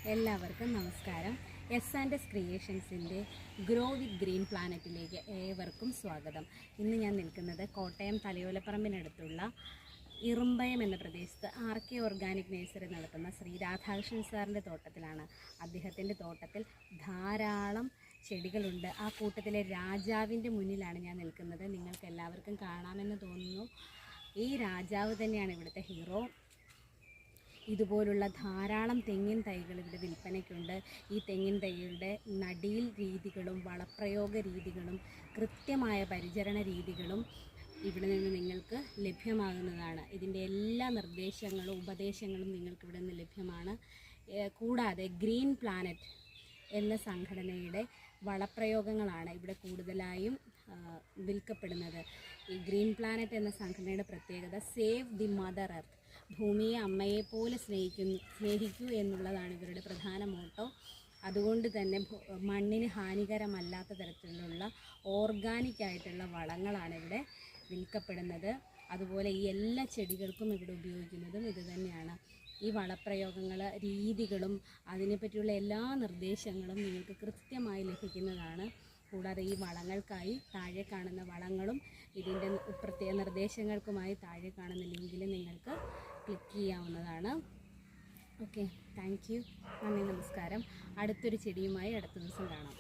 എല്ലാവർക്കും നമസ്കാരം. S ക്രിയേഷൻസിൻ്റെ grow വിത്ത് green പ്ലാനറ്റിലേക്ക് ഏവർക്കും സ്വാഗതം. ഇന്ന് ഞാൻ നിൽക്കുന്നത് കോട്ടയം തലയോലപ്പറമ്പിനടുത്തുള്ള ഇറുമ്പയം എന്ന പ്രദേശത്ത് RK ഓർഗാനിക് നേഴ്സറി നടത്തുന്ന ശ്രീ രാധാകൃഷ്ണൻ സാറിൻ്റെ തോട്ടത്തിലാണ്. അദ്ദേഹത്തിൻ്റെ തോട്ടത്തിൽ ധാരാളം ചെടികളുണ്ട്. ആ കൂട്ടത്തിലെ രാജാവിൻ്റെ മുന്നിലാണ് ഞാൻ നിൽക്കുന്നത്. നിങ്ങൾക്ക് എല്ലാവർക്കും കാണാമെന്ന് തോന്നുന്നു. ഈ രാജാവ് തന്നെയാണ് ഇവിടുത്തെ ഹീറോ. ഇതുപോലുള്ള ധാരാളം തെങ്ങിൻ തൈകൾ ഇവിടെ വിൽപ്പനയ്ക്കുണ്ട്. ഈ തെങ്ങിൻ തൈകളുടെ നടീൽ രീതികളും വളപ്രയോഗ രീതികളും കൃത്യമായ പരിചരണ രീതികളും ഇവിടെ നിന്ന് നിങ്ങൾക്ക് ലഭ്യമാകുന്നതാണ്. ഇതിൻ്റെ എല്ലാ നിർദ്ദേശങ്ങളും ഉപദേശങ്ങളും നിങ്ങൾക്ക് ഇവിടെ നിന്ന് ലഭ്യമാണ്. കൂടാതെ ഗ്രീൻ പ്ലാനറ്റ് എന്ന സംഘടനയുടെ വളപ്രയോഗങ്ങളാണ് ഇവിടെ കൂടുതലായും വിൽക്കപ്പെടുന്നത്. ഈ ഗ്രീൻ പ്ലാനറ്റ് എന്ന സംഘടനയുടെ പ്രത്യേകത സേവ് ദി മദർ എർത്ത്, ഭൂമിയെ അമ്മയെപ്പോലെ സ്നേഹിക്കൂ എന്നുള്ളതാണ് ഇവരുടെ പ്രധാന മോട്ടോ. അതുകൊണ്ട് തന്നെ മണ്ണിന് ഹാനികരമല്ലാത്ത തരത്തിലുള്ള ഓർഗാനിക് ആയിട്ടുള്ള വളങ്ങളാണ് ഇവിടെ വിൽക്കപ്പെടുന്നത്. അതുപോലെ ഈ എല്ലാ ചെടികൾക്കും ഇവിടെ ഉപയോഗിക്കുന്നതും ഇത് തന്നെയാണ്. ഈ വളപ്രയോഗങ്ങൾ രീതികളും അതിനെപ്പറ്റിയുള്ള എല്ലാ നിർദ്ദേശങ്ങളും നിങ്ങൾക്ക് കൃത്യമായി ലഭിക്കുന്നതാണ്. കൂടാതെ ഈ വളങ്ങൾക്കായി താഴെ കാണുന്ന വളങ്ങളും ഇതിൻ്റെ പ്രത്യേക നിർദ്ദേശങ്ങൾക്കുമായി താഴെ കാണുന്ന ലിങ്കിൽ നിങ്ങൾക്ക് ക്ലിക്ക് ചെയ്യാവുന്നതാണ്. ഓക്കെ, താങ്ക് യു, നന്ദി, നമസ്കാരം. അടുത്തൊരു ചെടിയുമായി അടുത്ത ദിവസം കാണാം.